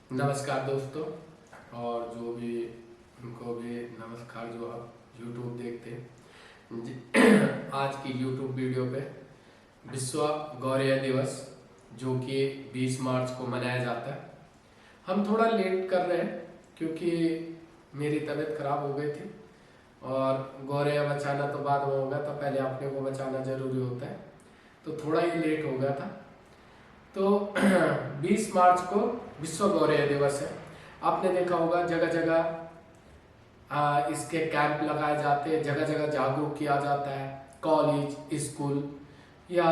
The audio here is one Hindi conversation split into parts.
नमस्कार दोस्तों। और जो भी उनको भी नमस्कार जो आप YouTube देखते हैं आज की YouTube वीडियो पे विश्व गौरैया दिवस जो कि 20 मार्च को मनाया जाता है। हम थोड़ा लेट कर रहे हैं क्योंकि मेरी तबीयत खराब हो गई थी और गौरैया बचाना तो बाद में होगा, तो पहले अपने को बचाना जरूरी होता है, तो थोड़ा ही लेट हो गया था। तो 20 मार्च को विश्व गौरैया दिवस है। आपने देखा होगा जगह जगह इसके कैंप लगाए जाते हैं, जगह जगह जागरूक किया जाता है। कॉलेज, स्कूल या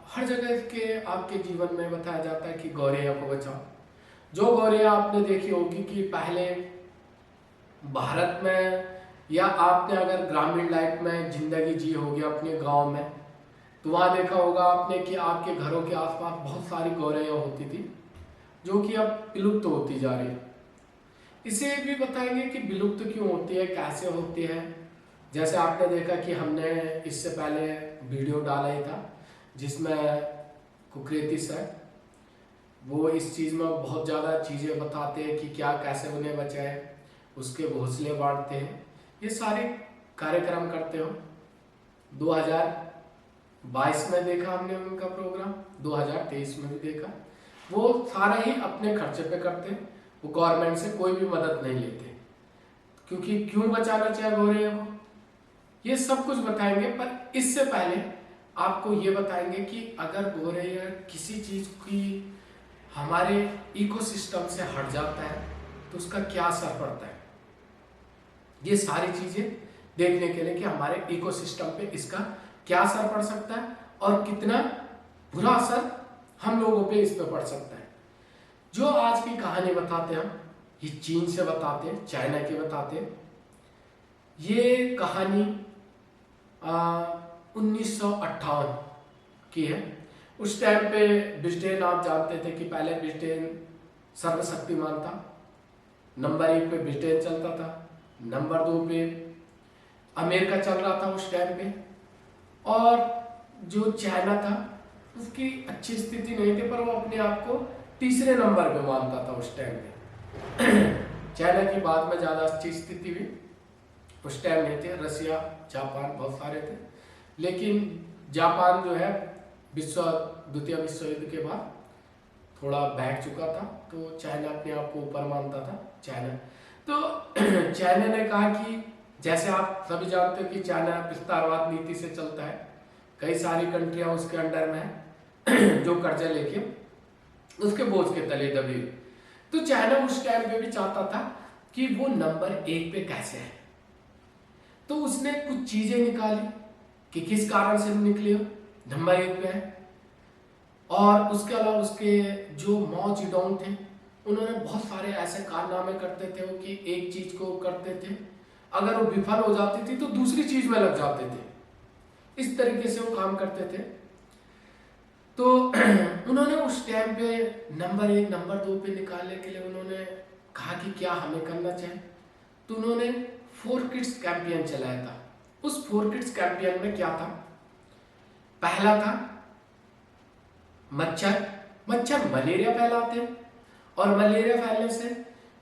हर जगह के आपके जीवन में बताया जाता है कि गौरैया को बचाओ। जो गौरैया आपने देखी होगी कि पहले भारत में या आपने अगर ग्रामीण लाइफ में जिंदगी जी होगी अपने गांव में, तो वहां देखा होगा आपने कि आपके घरों के आसपास बहुत सारी गौरैया होती थी जो कि अब विलुप्त होती जा रही है। इसे भी बताएंगे कि विलुप्त क्यों होती है, कैसे होती है। जैसे आपने देखा कि हमने इससे पहले वीडियो डाला ही था जिसमें कुकृति सर वो इस चीज़ में बहुत ज़्यादा चीज़ें बताते हैं कि क्या कैसे उन्हें बचाए, उसके घोंसले बांटते हैं, ये सारे कार्यक्रम करते हो। 2022 में देखा हमने उनका प्रोग्राम, 2023 में भी देखा। वो सारा ही अपने खर्चे पे करते हैं, वो गवर्नमेंट से कोई भी मदद नहीं लेते। क्योंकि क्यों बचाना चाहे गौरैया को, ये सब कुछ बताएंगे। पर इससे पहले आपको ये बताएंगे कि अगर गौरैया किसी चीज की हमारे इकोसिस्टम से हट जाता है तो उसका क्या असर पड़ता है। ये सारी चीजें देखने के लिए कि हमारे इकोसिस्टम पे इसका क्या असर पड़ सकता है और कितना बुरा असर हम लोगों पे इस पे पड़ सकता है। जो आज की कहानी बताते हैं हम, ये चीन से बताते हैं, चाइना की बताते हैं। ये कहानी 1958 की है। उस टाइम पे ब्रिटेन, आप जानते थे कि पहले ब्रिटेन सर्वशक्तिमान था। नंबर 1 पे ब्रिटेन चलता था, नंबर 2 पे अमेरिका चल रहा था उस टाइम पे, और जो चाइना था उसकी अच्छी स्थिति नहीं थी, पर वो अपने आप को तीसरे नंबर पे मानता था उस टाइम पे। चाइना की बाद में ज्यादा अच्छी स्थिति हुई, उस टाइम नहीं थे। रसिया, जापान बहुत सारे थे, लेकिन जापान जो है द्वितीय विश्व युद्ध के बाद थोड़ा बैठ चुका था, तो चाइना अपने आप को ऊपर मानता था चाइना। तो चाइना ने कहा कि जैसे आप सभी जानते हो कि चाइना विस्तारवाद नीति से चलता है, कई सारी कंट्रियां उसके अंडर में है जो कर्जा लेके उसके बोझ के तले दबी। तो चाइना उस टाइम पे भी चाहता था कि वो नंबर 1 पे कैसे है। तो उसने कुछ चीजें निकाली कि किस कारण से निकले हो नंबर 1 पे है। और उसके अलावा उसके जो माओ जेडोंग थे, उन्होंने बहुत सारे ऐसे कारनामे करते थे वो कि एक चीज को करते थे, अगर वो विफल हो जाती थी तो दूसरी चीज में लग जाते थे। इस तरीके से वो काम करते थे। तो उन्होंने उस टाइम पे नंबर 1, नंबर 2 पे निकालने के लिए उन्होंने कहा कि क्या हमें करना चाहिए। तो उन्होंने 4 किड्स कैंपेन चलाया था। उस 4 किड्स कैंपेन में क्या था, पहला था मच्छर मलेरिया फैलाते हैं, और मलेरिया फैलने से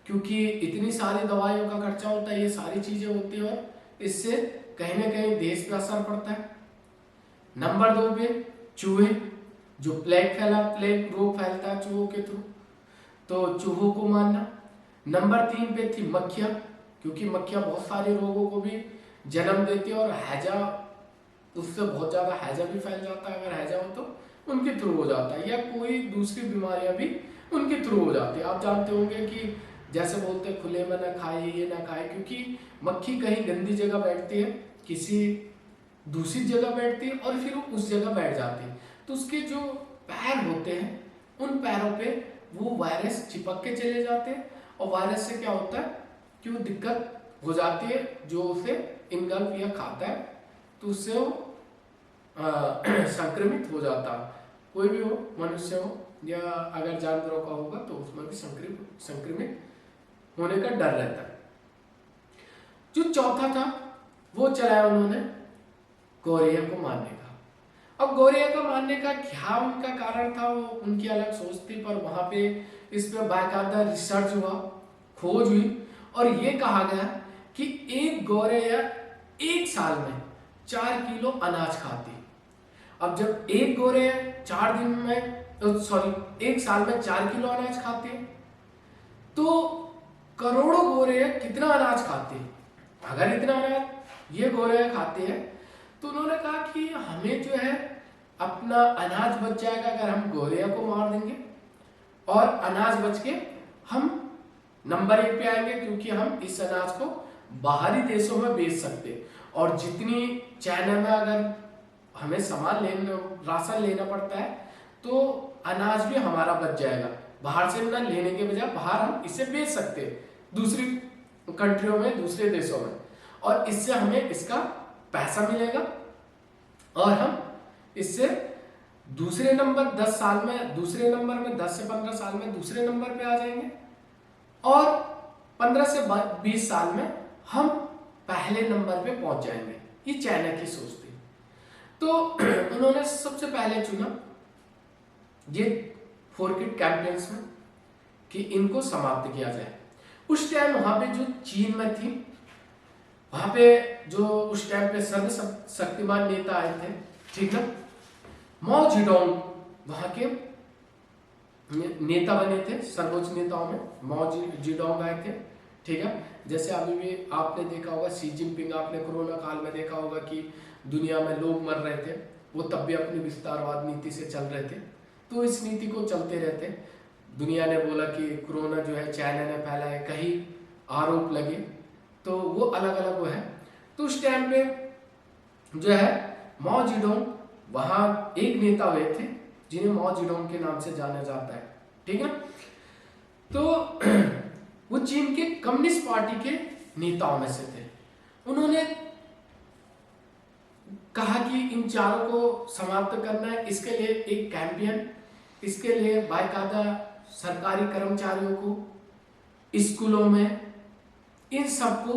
क्योंकि इतनी सारी दवाइयों का खर्चा होता है, ये सारी चीजें होती है और इससे कहीं ना कहीं देश पे असर पड़ता है। नंबर 2 पे चूहे, जो प्लेग रोग फैलता है चूहों के थ्रू, तो चूहों को मारना। नंबर 3 पे थी मक्खियां, क्योंकि मक्खियां बहुत सारे रोगों को भी जन्म देती है और हैजा, उससे बहुत ज्यादा हैजा भी फैल जाता है। अगर हैजा हो तो उनके थ्रू हो जाता है, या कोई दूसरी बीमारियां भी उनके थ्रू हो जाती है। आप जानते होंगे कि जैसे बोलते हैं खुले में ना खाए, ये ना खाए, क्योंकि मक्खी कहीं गंदी जगह बैठती है, किसी दूसरी जगह बैठती है और फिर वो उस जगह बैठ जाती है, तो उसके जो पैर होते हैं उन पैरों पे वो वायरस चिपक के चले जाते हैं, और वायरस से क्या होता है कि वो दिक्कत हो जाती है, जो उसे इंगल्फ या खाता है तो उससे वो संक्रमित हो जाता। कोई भी हो, मनुष्य हो या अगर जानवरों का होगा तो उसमें भी संक्रमित होने का डर रहता है। जो चौथा था वो चलाया उन्होंने गौरैया को मारने का। अब गोरे का मानने का क्या उनका कारण था, वो उनकी अलग सोच थी, पर वहां पे इस पे बाकायदा रिसर्च हुआ, खोज हुई, और ये कहा गया कि एक गोरैया एक साल में 4 किलो अनाज खाती। अब जब एक गोरैया 4 दिन में, सॉरी, एक साल में 4 किलो अनाज खाते हैं, तो करोड़ों गोरैया कितना अनाज खाते हैं? अगर इतना अनाज ये गोरैया खाते हैं, तो उन्होंने कहा कि हमें जो है अपना अनाज बच जाएगा अगर हम गोरैया को मार देंगे, और अनाज बच के हम नंबर 1 पे आएंगे, क्योंकि हम इस अनाज को बाहरी देशों में बेच सकते। और जितनी चाइना में अगर हमें सामान लेना, राशन लेना पड़ता है, तो अनाज भी हमारा बच जाएगा, बाहर से ना लेने के बजाय बाहर हम इसे बेच सकते दूसरी कंट्रियों में, दूसरे देशों में, और इससे हमें इसका पैसा मिलेगा, और हम इससे दूसरे नंबर 10 साल में, दूसरे नंबर में 10 से 15 साल में दूसरे नंबर पे आ जाएंगे, और 15 से 20 साल में हम पहले नंबर पे पहुंच जाएंगे। ये चाइना की सोच थी। तो उन्होंने सबसे पहले चुना ये फोर्किट कैंपेन्स में कि इनको समाप्त किया जाए। उस टाइम वहां पे जो चीन में थी, वहां पे जो उस टाइम पे सर्वशक्तिमान नेता आए थे, ठीक है, माओ जेडोंग वहां के नेता बने थे, सर्वोच्च नेताओं में माओ जेडोंग आए थे, ठीक है। जैसे अभी भी आपने देखा होगा शी जिनपिंग, आपने कोरोना काल में देखा होगा कि दुनिया में लोग मर रहे थे, वो तब भी अपनी विस्तारवाद नीति से चल रहे थे। तो इस नीति को चलते रहते, दुनिया ने बोला कि कोरोना जो है चाइना ने फैलाया, कहीं आरोप लगे, तो वो अलग अलग वो है। तो उस टाइम पे जो है माओ जेडोंग वहां एक नेता हुए थे जिन्हें माओ जेडोंग के नाम से जाना जाता है, ठीक है। तो वो चीन के कम्युनिस्ट पार्टी के नेताओं में से थे। उन्होंने कहा कि इन चारों को समाप्त करना है, इसके लिए एक कैंपेन, इसके लिए बाकायदा सरकारी कर्मचारियों को, स्कूलों में, इन सबको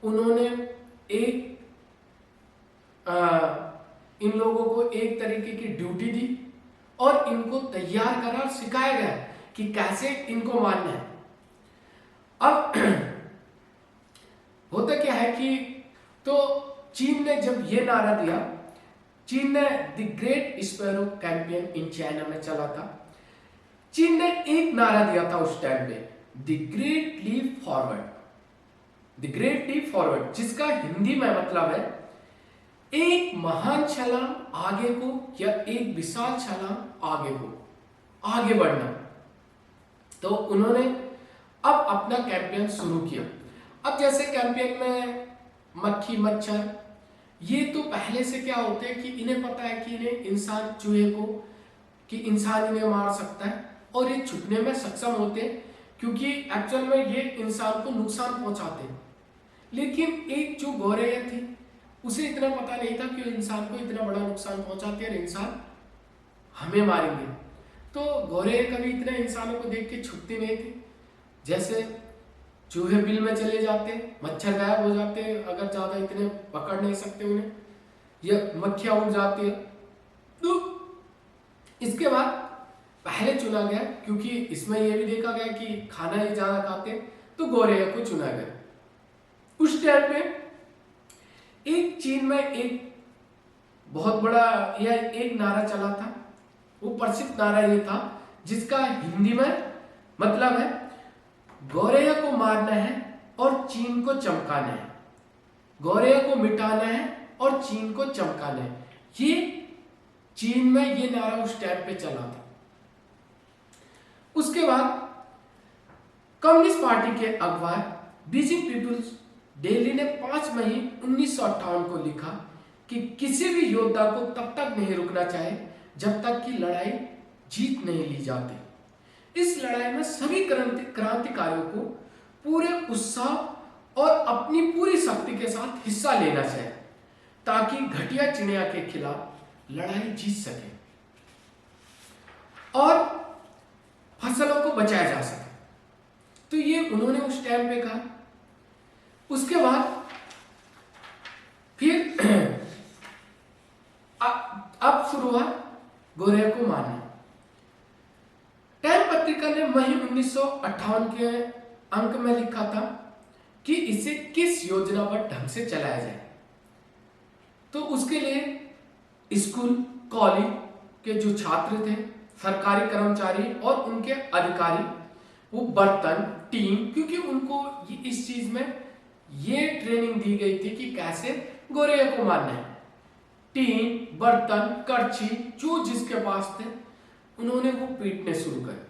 उन्होंने एक इन लोगों को एक तरीके की ड्यूटी दी, और इनको तैयार करा, सिखाया गया कि कैसे इनको मानना है। अब होता क्या है कि तो चीन ने जब ये नारा दिया, चीन ने the great sparrow campaign in China में चला था। चीन ने एक नारा दिया था उस टाइम पे, the great leap forward, the great leap forward, जिसका हिंदी में मतलब है एक महान छलांग आगे को, या एक विशाल छलांग आगे को, आगे बढ़ना। तो उन्होंने अब अपना कैंपेन शुरू किया। अब जैसे कैंपेन में मक्खी, मच्छर, ये तो पहले से क्या होते हैं कि इन्हें पता है कि इन्हें इंसान, चूहे को, कि इंसान इन्हें मार सकता है, और ये छुपने में सक्षम होते हैं, क्योंकि एक्चुअल में ये इंसान को नुकसान पहुंचाते हैं। लेकिन एक जो गोरैया थी, उसे इतना पता नहीं था कि इंसान को इतना बड़ा नुकसान पहुंचाते हैं और इंसान हमें मारेंगे। तो गोरैया कभी इतना इंसानों को देख के छुपते नहीं थे। जैसे चूहे बिल में चले जाते, मच्छर गायब हो जाते, अगर ज्यादा इतने पकड़ नहीं सकते उन्हें, या मक्खियां उड़ जाती है। तो इसके बाद पहले चुना गया, क्योंकि इसमें यह भी देखा गया कि खाना ये ज्यादा खाते, तो गोरैया को चुना गया। उस टाइम पे एक चीन में एक बहुत बड़ा या एक नारा चला था, वो प्रसिद्ध नारा ये था, जिसका हिंदी में मतलब है गोरैया को मारना है और चीन को चमकाना है, गोरैया को मिटाना है और चीन को चमकाना है। ये चीन में ये नारा उस टाइम पे चला था। उसके बाद कम्युनिस्ट पार्टी के अखबार बीजिंग पीपुल्स डेली ने 5 मई 1958 को लिखा कि किसी भी योद्धा को तब तक नहीं रुकना चाहिए जब तक कि लड़ाई जीत नहीं ली जाती। इस लड़ाई में सभी क्रांतिकारियों को पूरे उत्साह और अपनी पूरी शक्ति के साथ हिस्सा लेना चाहिए, ताकि घटिया चिड़िया के खिलाफ लड़ाई जीत सके और फसलों को बचाया जा सके। तो ये उन्होंने उस टाइम पे कहा। उसके बाद फिर अब शुरू हुआ गोरैया को मारना। टाइम पत्रिका ने मई 1958 के अंक में लिखा था कि इसे किस योजनाबद्ध ढंग से चलाया जाए। तो उसके लिए स्कूल कॉलेज के जो छात्र थे, सरकारी कर्मचारी और उनके अधिकारी, वो बर्तन टीम, क्योंकि उनको इस चीज में ये ट्रेनिंग दी गई थी कि कैसे गोरैया को मारना है। टीन, बर्तन, करछी, जो जिसके पास थे उन्होंने वो पीटने शुरू करे।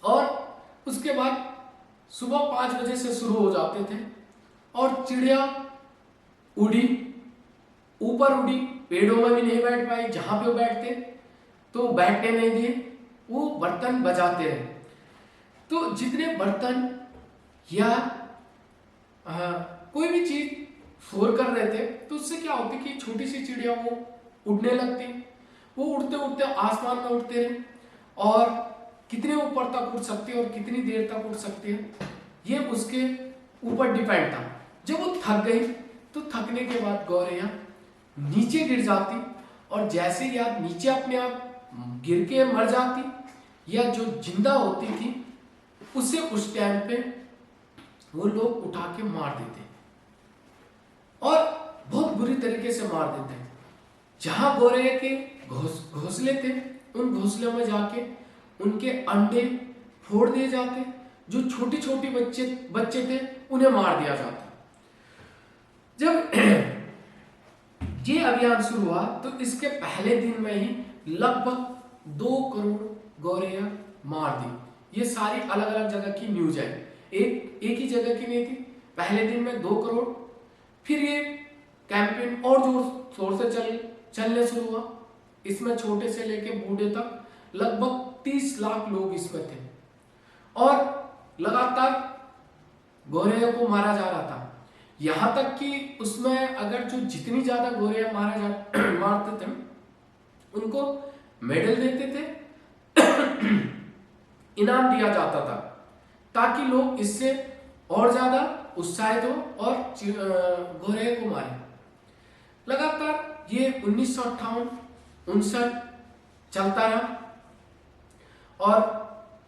और उसके बाद सुबह 5 बजे से शुरू हो जाते थे और चिड़िया उड़ी, ऊपर उड़ी, पेड़ों में भी नहीं बैठ पाई, जहां पे वो बैठते तो बैठने नहीं दिए, वो बर्तन बजाते रहे। तो जितने बर्तन या कोई भी चीज शोर कर रहे थे तो उससे क्या होती कि छोटी सी चिड़िया वो उड़ने लगती, वो उड़ते उड़ते आसमान में उड़ते रहे और कितने ऊपर तक उड़ सकती है और कितनी देर तक उड़ सकती है ये उसके ऊपर डिपेंड था। जब वो थक गई तो थकने के बाद गौरैया नीचे गिर जाती और जैसे या नीचे अपने आप गिर के मर जाती या जो जिंदा होती थी उसे उस टाइम पे वो लोग उठा के मार देते और बहुत बुरी तरीके से मार देते। जहां गौरैया के घोंसले थे उन घोंसलों में जाके उनके अंडे फोड़ दिए जाते, जो छोटी छोटी बच्चे थे उन्हें मार दिया जाता। जब ये अभियान शुरू हुआ तो इसके पहले दिन में ही लगभग 2 करोड़ गौरैया मार दी। ये सारी अलग अलग जगह की न्यूज है, एक ही जगह की नहीं थी। पहले दिन में 2 करोड़, फिर ये कैंपेन और जोर शोर से चलने शुरू हुआ। इसमें छोटे से लेके बूढ़े तक लगभग 30 लाख लोग इसमें थे और लगातार गौरैया को मारा जा रहा था। यहां तक कि उसमें अगर जो जितनी ज्यादा गौरैया मारते थे उनको मेडल देते थे, इनाम दिया जाता था ताकि लोग इससे और ज्यादा उत्साहित हो और गौरैया को मारे। लगातार ये 1958-59 चलता रहा और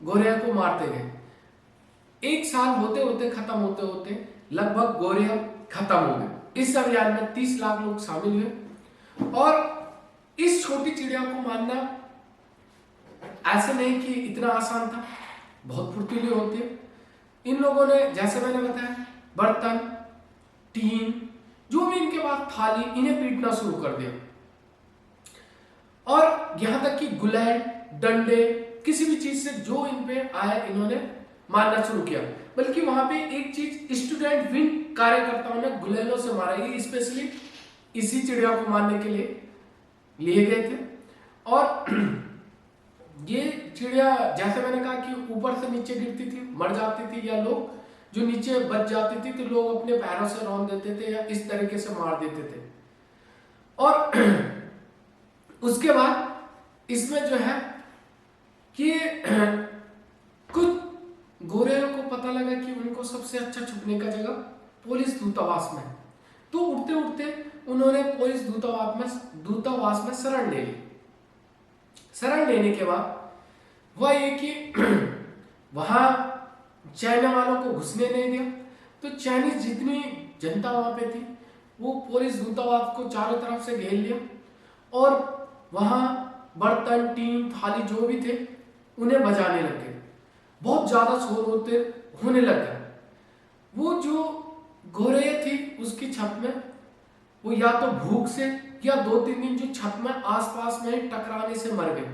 गौरैया को मारते गए। 1 साल होते होते खत्म होते होते लगभग गौरैया खत्म हो गए। इस अभियान में 30 लाख लोग शामिल हुए और इस छोटी चिड़िया को मारना ऐसे नहीं कि इतना आसान था, बहुत फुर्तीली होती है। इन लोगों ने जैसे मैंने बताया बर्तन, टीन, जो भी इनके पास थाली, इन्हें पीटना शुरू कर दिया और यहां तक कि गुलहड़, डंडे, किसी भी चीज से जो इन पे आया इन्होंने मारना शुरू किया। बल्कि वहां पे एक चीज स्टूडेंट विंग कार्यकर्ताओं ने गुलहड़ों से मारा, ये स्पेशली इसी चिड़िया को मारने के लिए गए थे। और ये चिड़िया जैसे मैंने कहा कि ऊपर से नीचे गिरती थी, मर जाती थी, या लोग जो नीचे बच जाती थी तो लोग अपने पैरों से रौंद देते थे या इस तरीके से मार देते थे। और उसके बाद इसमें जो है कि कुछ गौरैया को पता लगा कि उनको सबसे अच्छा छुपने का जगह पुलिस दूतावास में, तो उठते उठते उन्होंने पुलिस दूतावास में शरण ले ली। शरण लेने के बाद वह ये कि वहां चाइना वालों को घुसने नहीं दिया, तो चाइनीज जितनी जनता वहां पे थी वो पुलिस दूतावास को चारों तरफ से घेर लिया और वहां बर्तन, टीन, थाली जो भी थे उन्हें बजाने लगे। बहुत ज्यादा शोर होने लगा। वो जो गौरैया थी उसकी छत में वो या तो भूख से या 2-3 दिन जो छत में आसपास में टकराने से मर गए।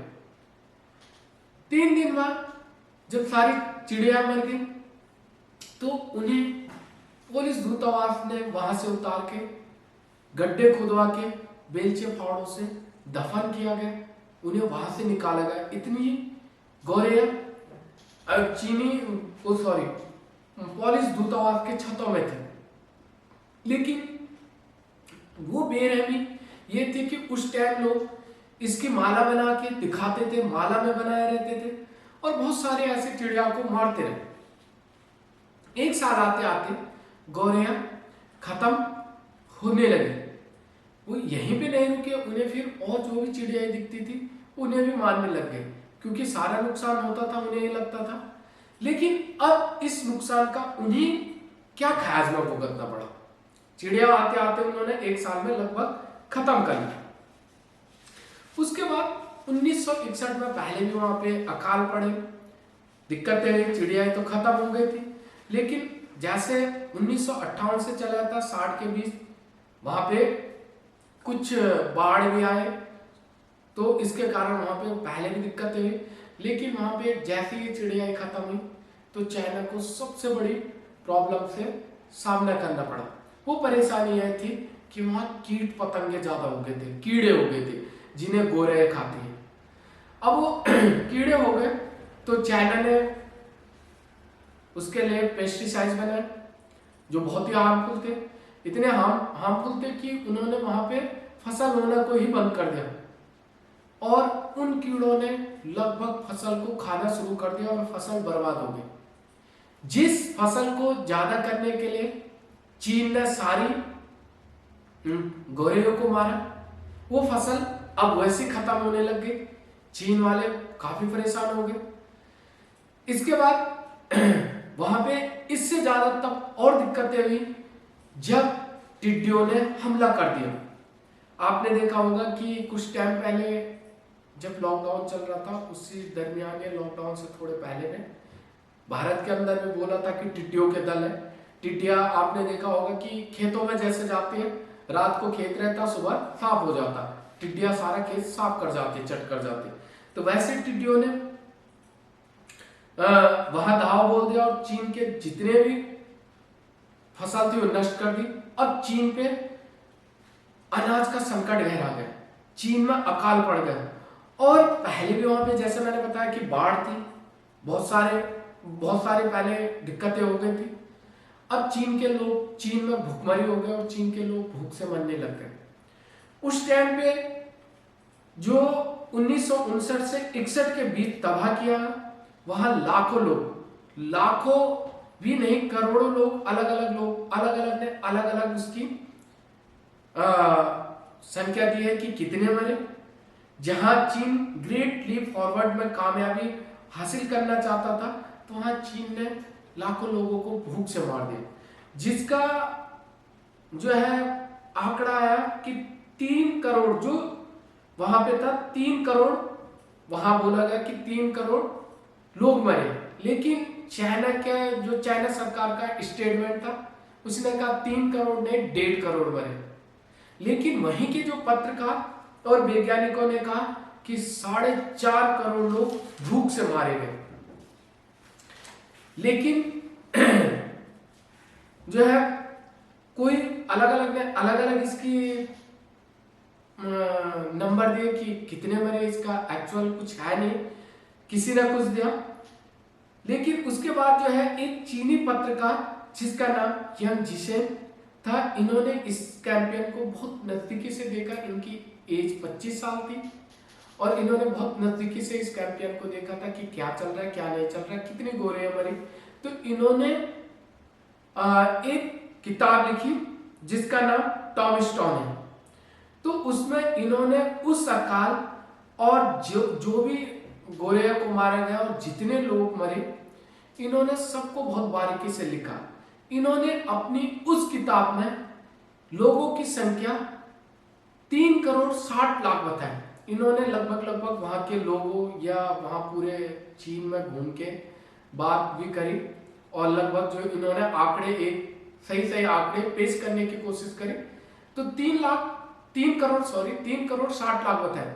3 दिन बाद जब सारी चिड़िया मर गई तो उन्हें पुलिस दूतावास ने वहां से उतार के गड्ढे खुदवा के बेलचे फावड़ों से दफन किया गया, उन्हें वहां से निकाला गया। इतनी गौरैया पुलिस दूतावास के छतों में थे। लेकिन वो बेरहमी ये थी कि उस टाइम लोग इसकी माला बना के दिखाते थे, माला में बनाए रहते थे और बहुत सारे ऐसे चिड़िया को मारते रहे। 1 साल आते आते गौरैया खत्म होने लगी। वो यहीं पे नहीं रुके, उन्हें फिर और जो भी चिड़िया दिखती थी उन्हें भी मारने लग गए, क्योंकि सारा नुकसान होता था उन्हें ये लगता था। लेकिन अब इस नुकसान का उन्हें क्या खाजमा भुगतना पड़ा। चिड़िया आते आते उन्होंने 1 साल में लगभग खत्म कर लिया। उसके बाद 1961 में पहले भी वहां पे अकाल पड़े, दिक्कतें हुई, चिड़िया तो खत्म हो गई थी। लेकिन जैसे 1958 से चला था 60 के बीच, वहां पे कुछ बाढ़ भी आए, तो इसके कारण वहां पे पहले भी दिक्कतें हुई। लेकिन वहां पे जैसे ही चिड़िया खत्म हुई तो चाइना को सबसे बड़ी प्रॉब्लम से सामना करना पड़ा। वो परेशानी यह थी कि वहां कीट पतंगे ज्यादा हो गए थे, कीड़े हो गए थे जिन्हें गोरे खाते हैं। अब वो कीड़े हो गए तो चाइना ने उसके लिए पेस्टिसाइड्स बनाए जो बहुत ही हार्मफुल थे, इतने हार्मफुल थे कि उन्होंने वहां पे फसल होना को ही बंद कर दिया, और उन कीड़ों ने लगभग फसल को खाना शुरू कर दिया और फसल बर्बाद हो गई। जिस फसल को ज्यादा करने के लिए चीन ने सारी गोरेयों को मारा, वो फसल अब वैसे खत्म होने लग गई। चीन वाले काफी परेशान हो गए। इसके बाद वहां पे इससे ज्यादा तब और दिक्कतें हुई जब टिड्डियों ने हमला कर दिया। आपने देखा होगा कि कुछ टाइम पहले जब लॉकडाउन चल रहा था, उसी दरमियान या लॉकडाउन से थोड़े पहले में भारत के अंदर में बोला था कि टिड्डियों के दल है। टिड्डियां आपने देखा होगा कि खेतों में जैसे जाती है, रात को खेत रहता, सुबह साफ हो जाता, टिड्डियां सारा खेत साफ कर जाती, चट कर जाती। तो वैसे टिड्डियों ने वहां धावा बोल दिया और चीन के जितने भी फसल थी वो नष्ट कर दी। अब चीन पे अनाज का संकट गहरा गया, चीन में अकाल पड़ गया। और पहले भी वहां पे जैसे मैंने बताया कि बाढ़ थी, बहुत सारे पहले दिक्कतें हो गई थी। अब चीन में भूखमरी हो गए और चीन के लोग भूख से मरने लग गए। उस टाइम पे जो 1959 से 61 के बीच तबाह किया, वहां लाखों भी नहीं करोड़ों लोग, अलग अलग ने अलग अलग उसकी संख्या दी है कि कितने मरे। जहां चीन ग्रेट लीप फॉरवर्ड में कामयाबी हासिल करना चाहता था, तो वहां चीन ने लाखों लोगों को भूख से मार दिया, जिसका जो है आंकड़ा आया कि 3 करोड़ जो वहां पे था, 3 करोड़ वहां बोला गया कि 3 करोड़ लोग मरे। लेकिन चाइना सरकार का स्टेटमेंट था, उसने कहा 3 करोड़ नहीं 1.5 करोड़ मरे। लेकिन वहीं के जो पत्रकार और वैज्ञानिकों ने कहा कि 4.5 करोड़ लोग भूख से मारे गए। लेकिन जो है कोई अलग अलग इसकी नंबर दिए कि कितने मरे, इसका एक्चुअल कुछ है नहीं, किसी ने कुछ दिया। लेकिन उसके बाद जो है एक चीनी पत्रकार जिसका नाम यांग जिशेन था, इन्होंने इस कैंपेन को बहुत नजदीकी से देखा। इनकी एज 25 साल थी और इन्होंने बहुत नजदीकी से इस कैंपेन को देखा था कि क्या चल रहा है, क्या नहीं चल रहा है, कितने गोरे मरे। तो इन्होंने एक किताब लिखी जिसका नाम टॉम स्टोन है। तो उसमें इन्होंने उस अकाल और जो भी गोरे को मारा गया और जितने लोग मरे, इन्होंने सबको बहुत बारीकी से लिखा। इन्होंने अपनी उस किताब में लोगों की संख्या 3 करोड़ 60 लाख बताई। इन्होंने लगभग वहां के लोगों या वहां पूरे चीन में घूम के बात भी करी और लगभग जो इन्होंने आंकड़े एक सही आंकड़े पेश करने की कोशिश करी। तो 3 करोड़ 60 लाख बताए।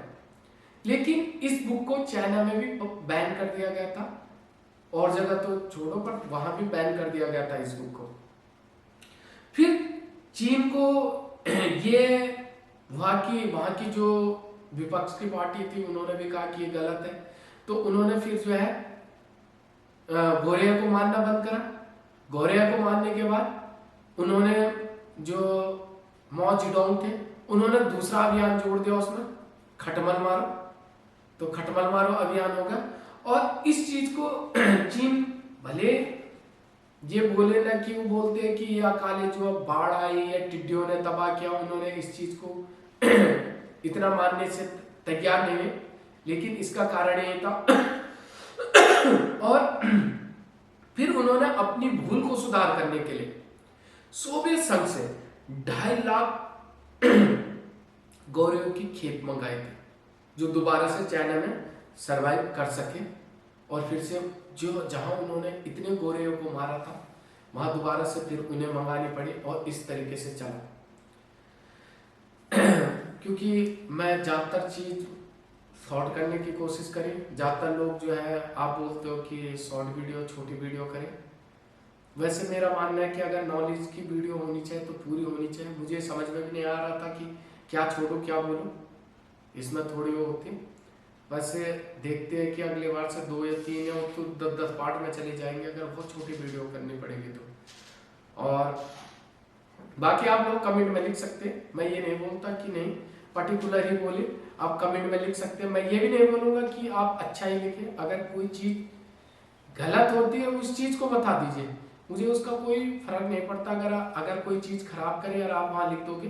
लेकिन इस बुक को चाइना में भी बैन कर दिया गया था, और जगह तो छोड़ो पर वहां भी बैन कर दिया गया था इस बुक को। फिर चीन को ये वहां की जो विपक्ष की पार्टी थी, उन्होंने भी कहा कि ये गलत है। तो उन्होंने फिर जो है गोरिया को मारना बंद करा। गोरिया को मारने के बाद उन्होंने जो माओ जेडोंग थे, उन्होंने दूसरा अभियान जोड़ दिया उसमें, खटमल मारो। तो खटमल मारो अभियान होगा। और इस चीज को चीन भले ये बोले ना कि वो बोलते हैं कि ये अकाले जो अब बाढ़ आई या टिड्डियों ने तबाह किया, उन्होंने इस चीज को इतना मानने से तैयार नहीं है, लेकिन इसका कारण ये था और फिर उन्होंने अपनी भूल को सुधार करने के लिए सोवियत संघ से 2.5 लाख गौरवों की खेप मंगाए थे, जो दोबारा से चाइना में सरवाइव कर सके और फिर से जो जहां उन्होंने इतने गोरेयों को मारा था वहां दोबारा से फिर उन्हें मंगानी पड़ी और इस तरीके से चला। क्योंकि मैं ज्यादातर चीज शॉर्ट करने की कोशिश करी, ज्यादातर लोग जो है आप बोलते हो कि शॉर्ट वीडियो छोटी वीडियो करें, वैसे मेरा मानना है कि अगर नॉलेज की वीडियो होनी चाहिए तो पूरी होनी चाहिए। मुझे समझ में भी नहीं आ रहा था कि क्या छोड़ो क्या बोलो, इसमें थोड़ी वो होती। वैसे देखते हैं कि अगले बार से 2 या 3 या तो 10 पार्ट में चले जाएंगे अगर बहुत छोटी वीडियो करनी पड़ेगी तो। और बाकी आप लोग कमेंट में लिख सकते हैं, मैं ये नहीं बोलता कि नहीं पर्टिकुलर ही बोले, आप कमेंट में लिख सकते हैं। मैं ये भी नहीं बोलूंगा कि आप अच्छा ही लिखें, अगर कोई चीज गलत होती है उस चीज को बता दीजिए, मुझे उसका कोई फर्क नहीं पड़ता। अगर कोई चीज खराब करे और आप वहां लिख दोगे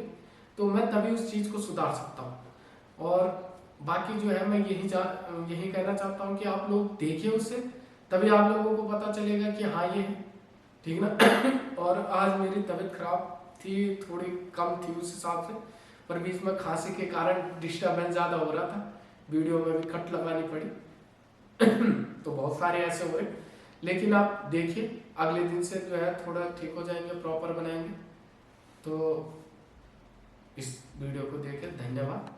तो मैं तभी उस चीज को सुधार सकता हूँ। और बाकी जो है मैं यही कहना चाहता हूँ कि आप लोग देखिए उससे, तभी आप लोगों को पता चलेगा कि हाँ ये है, ठीक ना। और आज मेरी तबीयत खराब थी, थोड़ी कम थी उस हिसाब से, पर बीच में खांसी के कारण डिस्टर्बेंस ज़्यादा हो रहा था, वीडियो में भी कट लगानी पड़ी तो बहुत सारे ऐसे हुए, लेकिन आप देखिए अगले दिन से जो है थोड़ा ठीक हो जाएंगे, प्रॉपर बनाएंगे। तो इस वीडियो को देखें, धन्यवाद।